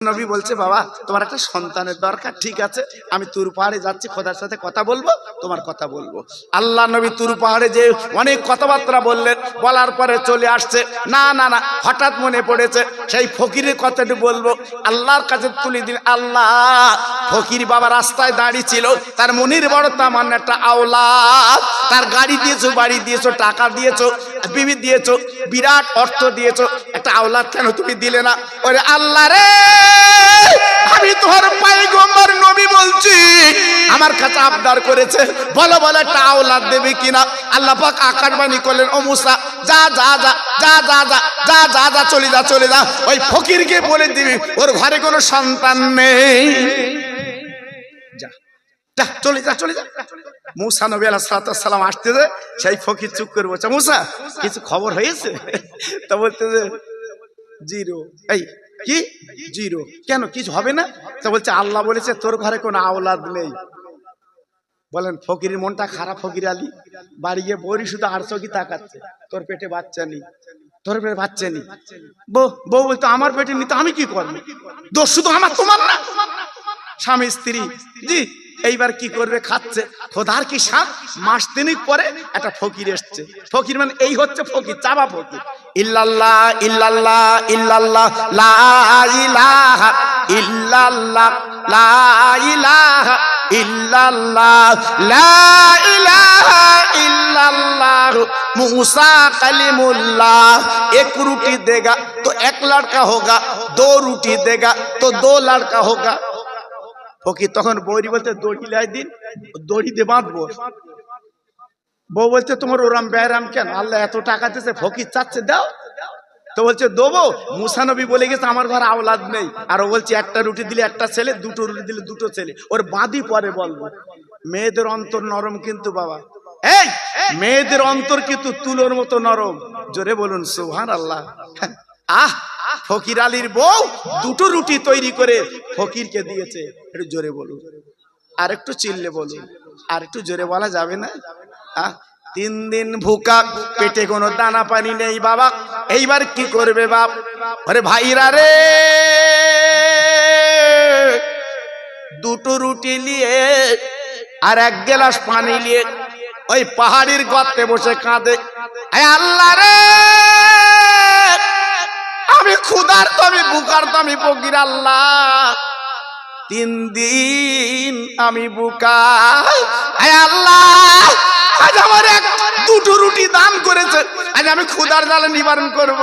নবী বলছে, বাবা তোমার একটা সন্তানের দরকার, ঠিক আছে আমি তুর পাহাড়ে যাচ্ছি, খোদার সাথে কথা বলবো, তোমার কথা বলবো। আল্লাহ নবী তুর পাহাড়ে যে অনেক কথাবার্তা বললেন, বলার পরে চলে আসছে, না না না হঠাৎ মনে পড়েছে সেই ফকিরের কথাটি বলবো, আল্লাহর কাছে তুলে দিন। আল্লাহ, ফকির বাবা রাস্তায় দাঁড়িয়ে ছিল, তার মনির বড় তামান্না একটা আওলাদ, তার গাড়ি দিয়েছো, বাড়ি দিয়েছো, টাকা দিয়েছো, বিবি দিয়েছো, বিরাট অর্থ দিয়েছো, একটা আওলাদ কেন তুমি দিলে না? ওরে আল্লাহ রে, আমি তোমার পয়গম্বর নবী বলছি, আমার কাছে আবদার করেছে, বলো বলো একটা আওলাদ দেবে কিনা। আল্লাহ পাক আকাশবাণী করলেন, ও মুসা যা যা যা যা যা যা যা যা যা চলে যা চলে যা, ওই ফকিরকে বলে দিবি ওর ঘরে কোনো সন্তান নেই, যা যা চলে যা চলে যা। মুসা নবী আলাইহিস সালাম আসতেছে, সেই ফকির চুপ করে বলছে, মুসা কিছু খবর হয়েছে? তা বলতে জিরো। এই কি জিরো? কেন কিছু হবে না? তা বলছে আল্লাহ বলেছে তোর ঘরে কোনো আওলাদ নেই। বলেন ফকিরের মনটা খারাপ। ফকির আলী বাড়ি গিয়ে বউরি শুধু আর চোখি তাকাচ্ছে, তোর পেটে বাচ্চা নেই, তোর পেটে বাচ্চা নেই। বউ বলতো আমার পেটে নিতে আমি কি করবো, দোষ শুধু আমার তোমার না। স্বামী স্ত্রী জি এইবার কি করবে, খাচ্ছে। খোদার কি সাপ, মাস তিনেক পরে একটা ফকির এসছে। ফকির মানে এই হচ্ছে ফকির, চাবা ফকির। ইল্লাল্লাহ ইল্লাল্লাহ ইল্লাল্লাহ লা ইলাহা ইল্লাল্লাহ লা ইলাহা ইল্লাল্লাহ লা ইলাহা ইল্লাল্লাহ मूसा कलीमुल्लाह। एक रोटी देगा तो एक लड़का होगा, दो रोटी देगा तो दो लड़का होगा। ফকির তখন বৌরি বলতে দড়ি লাই দিন, দড়ি দিয়ে বাঁধবো। বউ বলছে তোমার ওরাম ব্যারাম কেন, আল্লাহ এত টাকা দিয়েছে, ফকির চাচ্ছে দাও। তো বলছে দেবো। মুসা নবী বলে গেছে আমার ঘরে আওলাদ নেই, আর ও বলছে একটা রুটি দিলে একটা ছেলে, দুটো রুটি দিলে দুটো ছেলে, ওর বাঁধি পরে বলবো। মেয়েদের অন্তর নরম কিন্তু বাবা, এই মেয়েদের অন্তর কিন্তু তুলোর মতো নরম। জোরে বলুন সুবহানাল্লাহ। আহ ফকির আলীর বউ দুটো রুটি তৈরি করে ফকিরকে দিয়েছে, একটু জোরে বলুন, আর একটু চিল্লে বলুন, আর একটু জোরে বলা যাবে না? 3 দিন ভুকা, পেটে কোনো দানা পানি নেই বাবা, এইবার কি করবে বাপ? আরে ভাইরা রে, দুটো রুটি নিয়ে আর 1 গ্লাস পানি নিয়ে ওই পাহাড়ির গর্তে বসে কাঁদে, আল্লাহ রে আমি ক্ষুধার তো, আমি বুকার তো, আমি ফকির আল্লাহ, 3 দিন আমি বুকা, আল্লাহ আজ আমার দুটো রুটি দান করেছে, আজ আমি ক্ষুধার জ্বালা নিবারণ করব।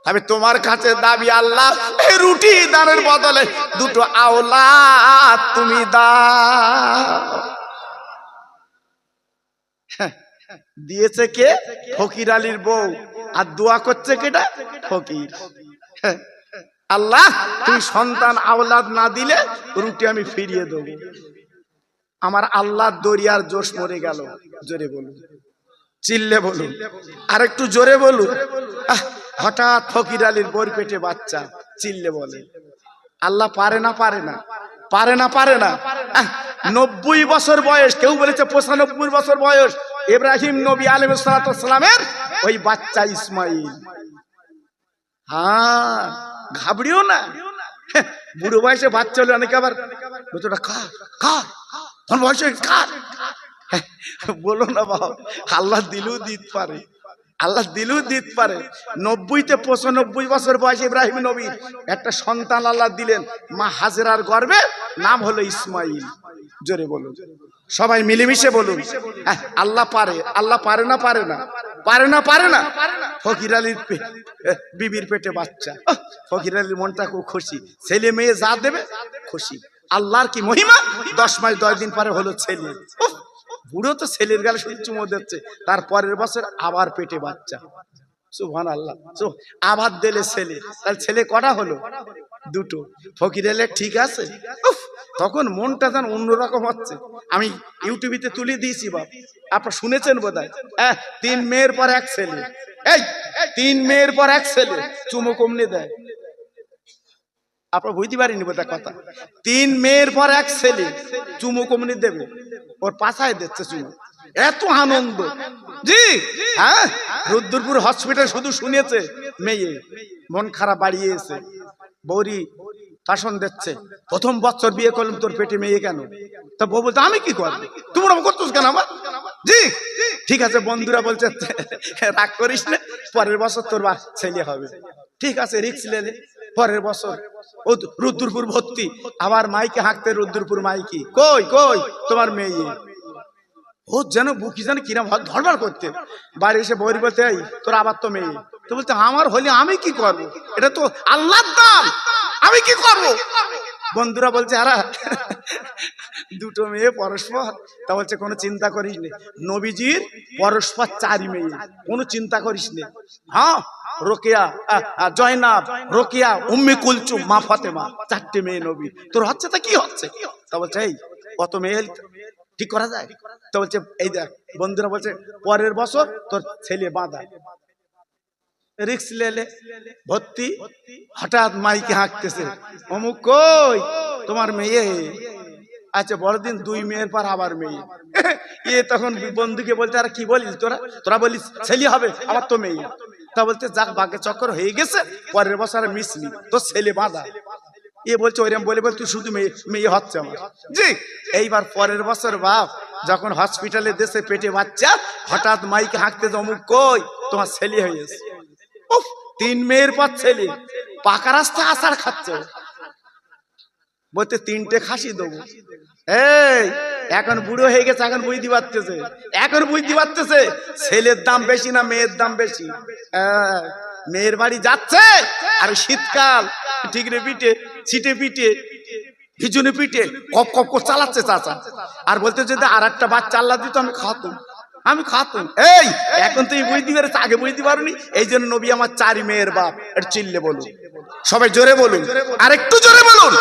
আমি তোমার কাছে দাবি আল্লাহ, এই রুটি দানের বদলে দুটো আওলাদ তুমি দাও। দিয়েছে কে? ফকির আলীর বউ। আর দোয়া করছে কেটা? ফকির। আল্লাহ তুমি সন্তান আওলাদ না দিলে রুটি আমি ফিরিয়ে দেবো। আমার আল্লাহ দরিয়ার জোশ মরে গেল। জোরে বলুন, চিল্লে বলুন, আর একটু জোরে বলুন। হঠাৎ ফকির আলীর বউর পেটে বাচ্চা, চিল্লে বলে আল্লাহ পারে না পারে না পারে না পারে না। 90 বছর বয়স, কেউ বলেছে 95 বছর বয়স ইব্রাহিম নবী আলাইহিস সালামের ওই বাচ্চা ইসমাইল। হ্যাঁ ঘাবড়িও না, বুড়ো বয়সে বাচ্চা হলে অনেকে আবার কার কার তোর বয়সে কার, বলো না বাবা, আল্লাহ দিলেও দিতে পারে, আল্লাহ দিলেও দিতে পারে। 90 থেকে 95 বছর বয়সে ইব্রাহিম নবীর একটা সন্তান আল্লাহ দিলেন, মা হাজেরার গর্ভে, নাম হলো ইসমাইল। জোরে বলুন, সবাই মিলেমিশে বলুন, আল্লাহ পারে। আল্লাহ পারে না পারে না পারে না পারে না। ফকির আলীর বিবির পেটে বাচ্চা, ফকির আলীর মনটা খুব খুশি, ছেলে মেয়ে যা দেবে খুশি। আল্লাহর কি মহিমা, 10 মাস 10 দিন পরে হলো ছেলে। বুড়ো তো ছেলের গালে শুধু চুমো দিচ্ছে, তার পরের বছর আবার পেটে বাচ্চা। সুবহানাল্লাহ। আবার দিলে ছেলে, তাহলে ছেলে কটা হলো? 2। ফকির আলী ঠিক আছে, তখন মনটা যেন অন্যরকম হচ্ছে। আমি ইউটিউবে তুলে দিয়েছি বাপ, আপনারা শুনেছেন বোধহয়। 3 মেয়ের পর 1 ছেলে, এই 3 মেয়ের পর 1 ছেলে, চুমো কমনে দেয়। আপনারা বুঝতে পারেনি বোধহয় কথা। 3 মেয়ের পর 1 ছেলে, চুমো কমনে দেবে, ওর পাছায় দিচ্ছে চুমো। এত আনন্দ জি। হ্যাঁ, রুদ্রপুর হসপিটাল শুধু শুনেছে মেয়ে, মন খারাপ বাড়িয়েছে। বৌরি শাসন দিচ্ছে, প্রথম বছর বিয়ে করলাম, তোর পেটে মেয়ে কেন? তা বউ বলতে আমি কি করবো, তোমরা করতেছ কেন আমার? জি ঠিক আছে। বন্ধুরা বলছে রাগ করিস না, পরের বছর তোর ছেলে হবে। ঠিক আছে, রিক্স লেলে পরের বছর ও রুদ্রপুর ভর্তি, আবার মাইকে হাঁকতে, রুদ্রপুর মাইকি, কই কই তোমার মেয়ে? ও যেন বুকি যেন কিরম ধরবার করতে, বাড়ি এসে বৌরি বলতে এই তোর আবার তো মেয়ে। তো বলতে আমার হলে আমি কি করবো, এটা তো আল্লাহর দান, আমি কি করবো? বন্ধুরা বলছে আরা দুটো মেয়ে পরস্পর। তা বলছে কোনো চিন্তা করিস নে, নবীজির পরস্পর 4 মেয়ে, কোনো চিন্তা করিস নে। হ্যাঁ, রোকেয়া, জয়নাব, রোকেয়া, উম্মে কুলসুম, মা ফাতেমা, 4টে মেয়ে নবী। তোর হচ্ছে তা কি হচ্ছে? তা বলছে এই কত মেয়ে ঠিক করা যায়? তো বলছে এই দেখ, বন্ধুরা বলছে পরের বছর তোর ছেলে বাঁধা। রিক্স লেলে ভর্তি, হঠাৎ মাইকে হাঁকতেছে, অমুক কই তোমার মেয়ে? আচ্ছা বড়দিন 2 মেয়ের পর আবার মেয়ে। এ তখন বন্ধুকে বলতে আর কি বলিস তোরা, তোরা বলিস ছেলে হবে, আবার তো মেয়ে। তা বলতে যাক ভাগ্যে চক্কর হয়ে গেছে, পরের বছর মিসলি তোর ছেলে বাঁধা। এ বলছে ওইরকম বলে বল তুই শুধু মেয়ে মেয়ে হচ্ছে আমার। জি এইবার পরের বছর বাপ যখন হসপিটালে দেশে পেটে বাচ্চা, হঠাৎ মাইকে হাঁকতে, অমুক কই তোমার ছেলে হয়েছে। 3 মেয়ের পর ছেলে, পাকা রাস্তা আসার খাচ্ছে, বলতে 3টে খাসি দেবো। এই এখন বুড়ো হয়ে গেছে, এখন বুঝতে পারতেছে, এখন বুঝতে পারতেছে ছেলের দাম বেশি না মেয়ের দাম বেশি। মেয়ের বাড়ি যাচ্ছে, আর শীতকাল ঠিকরে পিঠে, ছিটে পিঠে, হিজুনি পিঠে কপ কপ করে চালাচ্ছে চাচা, আর বলতে যদি আর একটা বাচ্চা আল্লাহ দিত আমি খাতুম, আমি খাতুম। এই এখন তুই বুঝতে পেরেছ, আগে বুঝতে পারোনি। এই জন্য নবী আমার 4 মেয়ের বাপ। এটা চিল্লে বলুন, সবাই জোরে বলুন, আর একটু জোরে বলুন।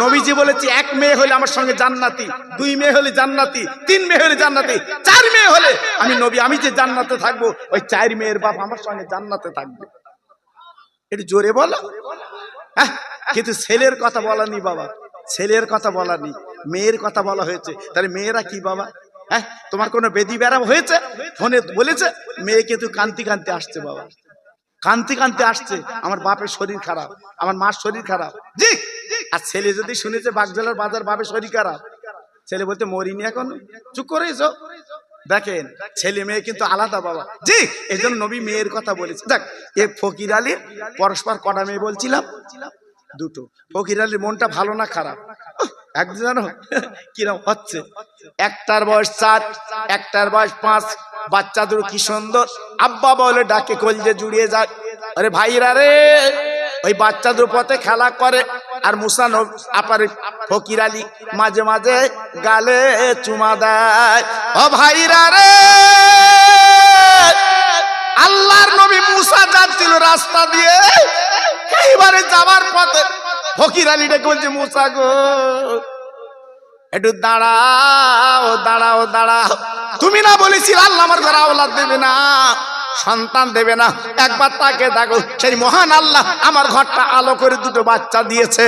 নবীজি বলেছে 1 মেয়ে হলে আমার সঙ্গে জান্নাতি, 2 মেয়ে হলে জান্নাতি, 3 মেয়ে হলে জান্নাতি, 4 মেয়ে হলে আমি নবী, আমি যে জান্নাতে থাকবো, ওই 4 মেয়ের বাপ আমার সঙ্গে জান্নাতে থাকবে। একটু জোরে বলো। কিন্তু ছেলের কথা বলানি বাবা, ছেলের কথা বলানি, মেয়ের কথা বলা হয়েছে। তাহলে মেয়েরা কি বাবা? হ্যাঁ, তোমার কোনো বেদি বেড়াম হয়েছে, ফোনে বলেছে মেয়ে কিন্তু কান্তি কান্তি আসছে বাবা, কান্তি কান্তি আসছে, আমার বাপের শরীর খারাপ, আমার মার শরীর খারাপ। জি আর ছেলে যদি শুনেছে বাগজলার বাজার বাপের শরীর খারাপ, ছেলে বলতে মরিনি এখন, চুপ করে এসো। দেখেন ছেলে মেয়ে কিন্তু আলাদা বাবা। জি এই জন্য নবী মেয়ের কথা বলেছে। দেখ এ ফকির আলীর পরস্পর কটা মেয়ে বলছিলাম? 2টো। ফকির আলীর মনটা ভালো না খারাপ? একজন জানো কিরম হচ্ছে, একটার বয়স 4, একটার বয়স 5, বাচ্চা দুটো কি সুন্দর, আব্বা বলে ডাকে, কলজে জুড়িয়ে যায়। আরে ভাইরা রে, ওই বাচ্চা দুটো পথে খেলা করে, আর মুসা আপারে ফকির আলী মাঝে মাঝে গালে চুমা দেয়। ও ভাইরা রে, আল্লাহর নবী মুসা যাচ্ছিল রাস্তা দিয়ে, এইবারে যাবার পথে ফকির আলী ডেকে বলছে, মুসা গো একটু দাঁড়াও দাঁড়াও দাঁড়াও, তুমি না বলেছিলে আল্লাহ আমার ঘরে আওলাদ দেবে না, সন্তান দেবে না, একবার তাকে দেখো, সেই মহান আল্লাহ আমার ঘরটা আলো করে 2টো বাচ্চা দিয়েছে।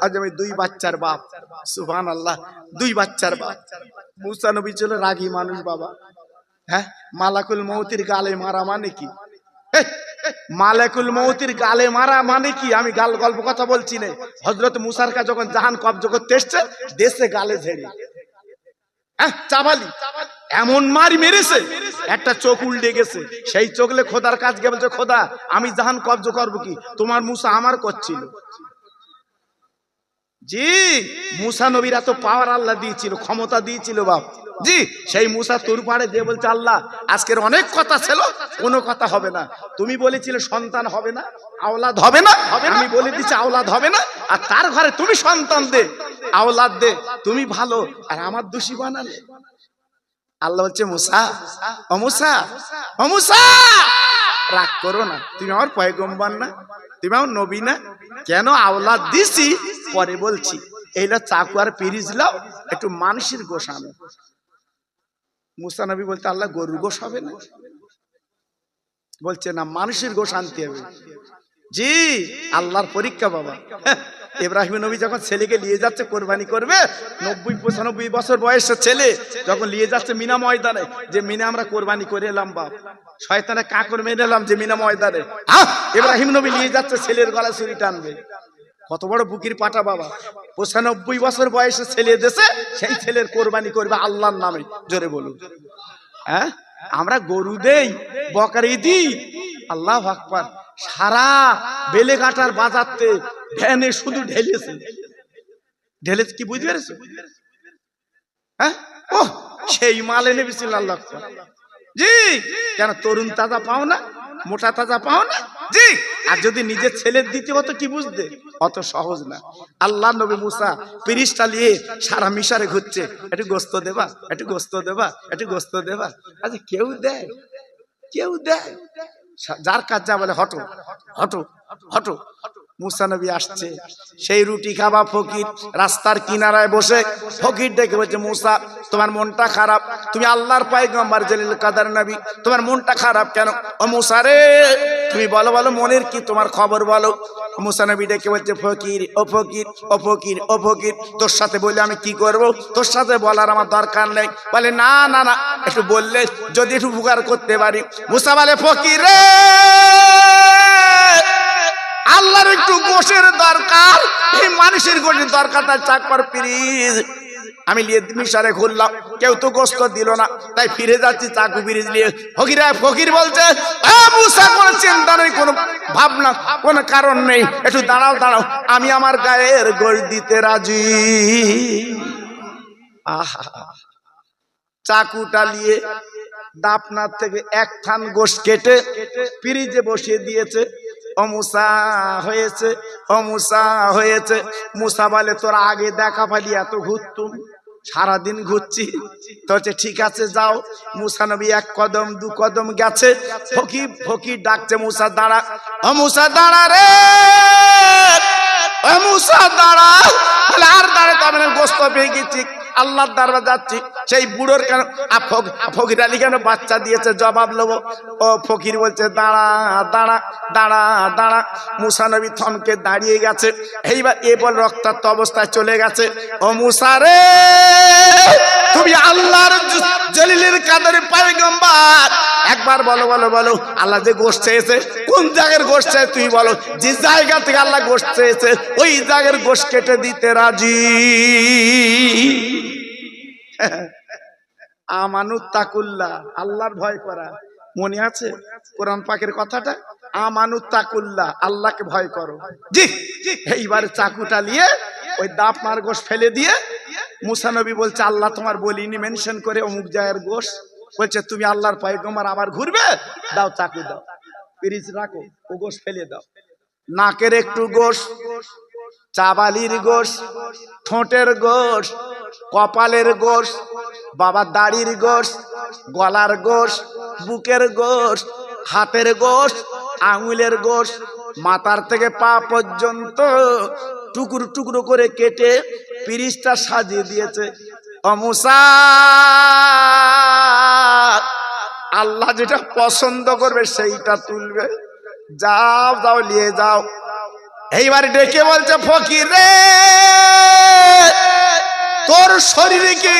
আজ আমি 2 বাচ্চার বাপ, সুবহানাল্লাহ, 2 বাচ্চার বাপ। মুসা নবী ছিল রাগী মানুষ বাবা। হ্যাঁ, মালাকুল মৌতির গালে মারা মানে কি? মালাকুল মৌতির গালে মারা মানে কি? আমি গল্প কথা বলছি না। হযরত মুসার কাছে যখন জাহান কবজ করতে এসেছে, দেশে গালে ঝেড়ে চাবালি এমন মারি মেরেছে, একটা চোখ উল্টে গেছে। সেই চোখলে খোদার কাজ গে বলছে, খোদা আমি জাহান কবজ করবো কি, তোমার মুসা আমার করছিল। জি মুসা নবীর এত পাওয়ার আল্লাহ দিয়েছিল, ক্ষমতা দিয়েছিল বাপ। জি সেই মুসা তোর পাড়ে দিয়ে বলছে, আল্লাহ আজকের অনেক কথা ছিল, কোনো কথা হবে না। তুমি বলেছিলে সন্তান হবে না, আওলাদ হবে না, আমি বলে দিচ্ছি আওলাদ হবে না, আর তার ঘরে তুমি সন্তান দে, আওলাদ দে, তুমি ভালো, আর আমার দোষী বানালে। আল্লাহ বলছে, মুসা ও মুসা ও মুসা, রাগ করো না, তুমি আমার পয়গম্বর না, তুমি আমার নবী না? কেন আওলাদ দিছি পরে বলছি, এইটা চাকু আর পিরিজ লাও, একটু মানুষের গোশ আনো। মুসা নবী বলতে, আল্লাহ গরুর গোশ হবে না? বলছে না, মানুষের গোশ আনতে হবে। জি আল্লাহর পরীক্ষা বাবা। ইব্রাহিম নবী যখন ছেলেকে নিয়ে যাচ্ছে কোরবানি করবে, 90-95 বছর বয়সের ছেলে যখন নিয়ে যাচ্ছে মিনা ময়দানে, যে মিনা আমরা কোরবানি করে এলাম বাপ, শয়তানে কাকর মেরে এলাম যে মিনা ময়দানে, ইব্রাহিম নবী নিয়ে যাচ্ছে ছেলের গলা ছুরি টানবে। কত বড় বুকির পাটা বাবা, 95 বছর বয়সে ছেলে দেশে, সেই ছেলের কোরবানি করবে আল্লাহর নামে। জোরে বলুন। হ্যাঁ, আমরা গরু দেই, বকরি দিই, আল্লাহু আকবার, সারা বেলেঘাটার বাজারতে ভ্যানে শুধু ঢেলেছে কি বুঝতে পেরেছো? হ্যাঁ, ও সেই মাল এনে বিছিল আল্লাহ। জি, কেন তরুণ তাজা পাও না, মোটা তাজা পাও না? জি, আর যদি নিজের ছেলের দিতে হতো কি বুঝতে, অত সহজ না। আল্লাহ নবী মুসা পিরিশটা নিয়ে সারা মিশরে ঘুরছে, একটু গোস্ত দেবা, একটু গোস্ত দেবা, একটু গোস্ত দেবা। আচ্ছা কেউ দেয়? কেউ দেয়? যার কাজ যা বলে হটো হটো হটো। মুসা নবী আসছে, সেই রুটি খাবা ফকির রাস্তার কিনারায় বসে, ফকির ডেকে বলছে, মুসা তোমার মনটা খারাপ, তুমি আল্লাহর পয়গম্বর জলিল কাদের নবী, তোমার মনটা খারাপ কেন? ও মুসা রে, তুমি বলো বলো মনের কি তোমার খবর বলো। মুসা নবী ডেকে বলছে, ফকির ও ফকির ও ফকির ও ফকির, তোর সাথে বলে আমি কি করব? তোর সাথে বলার আমার দরকার নেই। বলে না না না, একটু বললে যদি একটু উপকার করতে পারি। মুসা বলে, ফকির রে, আল্লাহর একটু গোশের দরকার, এই মানুষের গোশের দরকার, তার চাকর পিরিজ আমি নিয়ে মিশরে ঘুরলাম, কেউ তো গোস্ত দিল না, তাই ফিরে যাচ্ছি চাকু পিরিজ নিয়ে। ফকির বলছে, মুসা কোনো চিন্তা নেই, কোনো ভাবনা, কোনো কারণ নেই, একটু দাঁড়াও দাঁড়াও, আমি আমার গায়ের গোশ দিতে রাজি। আহা, চাকুটা নিয়ে দাপনার থেকে এক থান গোশ কেটে পিরিজে বসিয়ে দিয়েছে। ও মুসা হয়েছে, ও মুসা হয়েছে। মুসা বলে, তোর আগে দেখা পালি এত ঘুরতুম, সারাদিন ঘুরছি। তো ঠিক আছে যাও। মুসা নবী এক কদম দু কদম গেছে, ফকির ডাকছে, মুসা দাঁড়া, ও মুসা দাঁড়া রে, ও মুসা দাঁড়া। আর দাঁড়াতে হবে না, গোস্ত পেয়ে গেছি, আল্লাহর দরবার যাচ্ছি। সেই বুড়োর কেন ফকির আলী কেন বাচ্চা দিয়েছে, জবাব নেবো। ও ফকির বলছে, দাঁড়া দাঁড়া দাঁড়া দাঁড়া। মুসা নবী থমকে দাঁড়িয়ে গেছে, এইবার এ বল রক্তাক্ত অবস্থায় চলে গেছে। ও মুসা রে, তুমি আল্লাহর জলিলের কাদের পয়গম্বর, একবার বলো বলো বলো, আল্লাহ যে গোশত চেয়েছে, কোন জায়গার গোশত চেয়েছে তুই বলো। যে জায়গা থেকে আল্লাহ গোশত চেয়েছে ওই জায়গার গোশত কেটে দিতে রাজি। আমানুত তাকুল্লাহ, আল্লাহর ভয় করা, মনে আছে কোরআন পাকের কথাটা? আমানুত তাকুল্লাহ, আল্লাহকে ভয় করো। জি, এইবার চাকুটা নিয়ে ওই দাপনার গোশ ফেলে দিয়ে মুসা নবী বলছে, আল্লাহ তোমার বলিনি মেনশন করে অমুক জায়গার গোশ, বলছে তুমি আল্লাহর পয়গম্বর আবার ঘুরবে, দাও চাকু দাও, পিরিচ রাখো, ও গোশ ফেলে দাও। নাকের একটু গোশ, চাবালির গোশ, ঠোঁটের গোশ, কপালের গোশ, বাবার দাড়ির গোশ, গলার গোশ, বুকের গোশ, হাতের গোশ, আঙুলের গোশ, মাথার থেকে পা পর্যন্ত টুকরো টুকরো করে কেটে পিরিচটা সাজিয়ে দিয়েছে। ও মুসা, আল্লাহ যেটা পছন্দ করবে সেইটা তুলবে, যাও যাও নিয়ে যাও। এইবার ডেকে বলছে, ফকির রে, তোর শরীরে কি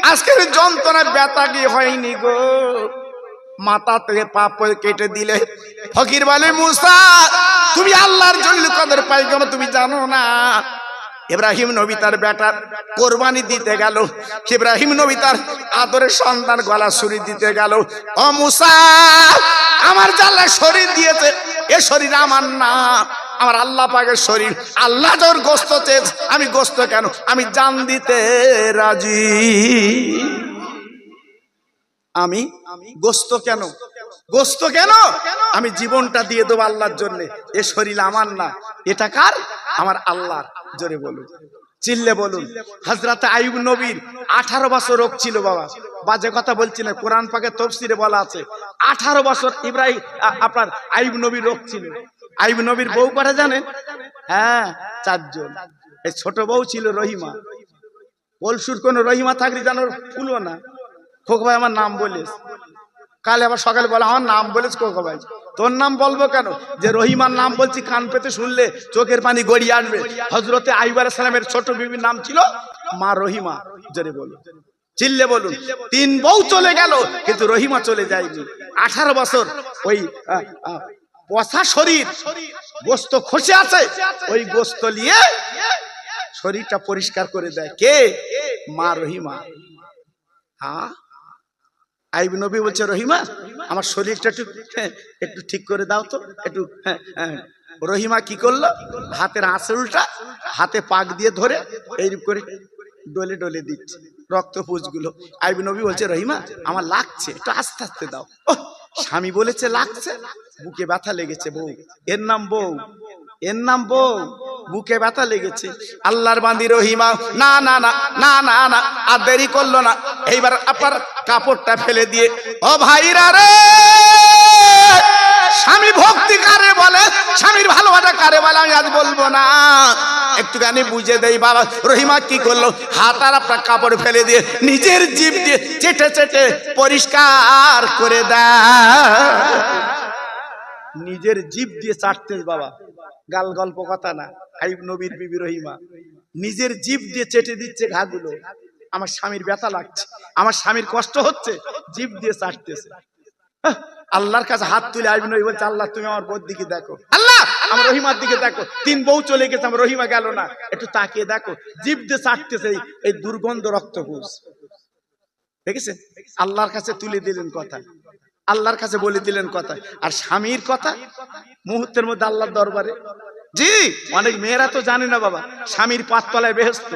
আজকের যন্ত্রণা ব্যথা কি হয়নি গো? মাথা থেকে পা কেটে দিলে। ফকির বলে, মুসা তুমি আল্লাহর জলিল কাদের পয়গম্বর, তুমি জানো না ইব্রাহিম নবী তার বেটার কোরবানি দিতে গেল, ইব্রাহিম নবী তার আদরের সন্তান গলা ছুরি দিতে গেল। ও মুসা, আমার জাল্লা শরীর দিয়েছে, এ শরীর আমার না, আমার আল্লাহ পাকের শরীর। আল্লাহ তোর গোস্ত চেয়েছে, আমি গোস্ত কেন, আমি জান দিতে রাজি। আমি গোস্ত কেন, গোস্ত কেন, আমি জীবনটা দিয়ে দেবো আল্লাহর জন্য। এ শরীর আমার না, এটা কার? আমার আল্লাহর। জোরে বলুন, চিল্লে বলুন। হযরত আইয়ুব নবীর 18 বছর রোগ ছিল বাবা, বাজে কথা বলছি না, কোরআন পাকের তাফসীরে বলা আছে 18 বছর ইব্রাহিম আপনার আইয়ুব নবীর রোগ ছিল। আইয়ুব নবীর বউ কটা জানেন? হ্যাঁ, 4 জন। এই ছোট বউ ছিল রহিমা। কলসুর কোন রহিমা থাকলে জানো ফুলো না, খোকা ভাই আমার নাম বলিস, কাল আবার সকালে বলে আমার নাম বলিস খোকা ভাই, তোর নাম বলবো কেন? যে রহিমার নাম বলছি কান পেতে শুনলে চোখের পানি গড়িয়ে আসবে। হযরতে আইয়ুব আলাইহিস সালামের ছোট বিবির নাম ছিল মা রহিমা। জোরে বলুন, চিল্লে বলুন। 3 বউ চলে গেল কিন্তু রহিমা চলে যায়নি। 18 বছর ওই পচা শরীর, গোস্ত খসে আছে, ওই গোস্ত নিয়ে শরীরটা পরিষ্কার করে দেয় কে? মা রহিমা। হ্যাঁ, আইয়ুব নবী বলছে রহিমা আমার শরীরটা একটু ঠিক করে দাও তো একটু। রহিমা কি করলো? হাতের আঁচলটা হাতে পাক দিয়ে ধরে এইরূপ করে ডলে ডলে দিচ্ছে রক্ত পুঁজগুলো। আইয়ুব নবী বলছে রহিমা আমার লাগছে, একটু আস্তে আস্তে দাও। স্বামী বলেছে লাগছে, বুকে ব্যথা লেগেছে। বউ, এর নাম বউ, এর নাম বউ, বুকে ব্যথা লেগেছে। আল্লাহর বান্দি রহিমা না না না না না না আর দেরি করলো না, এইবার আপনার কাপড়টা ফেলে দিয়ে ও ভাইরা রে, স্বামী ভক্তি কারে বলে, স্বামীর ভালোবাসা কারে বলে আমি আজ বলবো না, একটুখানি বুঝে দেই বাবা। রহিমা কি করলো? হাত আর আপনার কাপড় ফেলে দিয়ে নিজের জিভ দিয়ে চেটে চেটে পরিষ্কার করে দেয়। নিজের জিভ দিয়ে চাটতে বাবা, গাল গল্প কথা না। আইয়ুব নবীর বিবি রহিমা নিজের জিভ দিয়ে চেটে দিচ্ছে ঘাগুলো। আমার স্বামীর ব্যথা লাগছে, আমার স্বামীর কষ্ট হচ্ছে, জিভ দিয়ে চাটতেছে। আল্লাহর কাছে হাত তুলে আইয়ুব নবী বলছে আল্লাহ তুমি আমার বউর দিকে দেখো, আল্লাহ আমার রহিমার দিকে দেখো। 3 বউ চলে গেছে, আমার রহিমা গেল না, একটু তাকিয়ে দেখো। জিভ দিয়ে চাটতেছে এই দুর্গন্ধ রক্তপুষ। দেখেছেন? আল্লাহর কাছে তুলে দিলেন কথা, আল্লাহর কাছে বলে দিলেন কথা। আর স্বামীর কথা মুহূর্তের মধ্যে আল্লাহর দরবারে। জি, অনেক মেয়েরা তো জানে না বাবা, স্বামীর পাততলায় বেহেশত।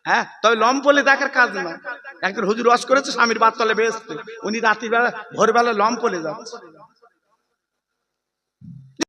হ্যাঁ, তবে লম্পলে দেখার কাজ না। একজন হুজুর ওয়াজ করেছে স্বামীর পাততলায় বেহেশত, উনি রাত্রিবেলা ভোরবেলা লম্পলে যাচ্ছে।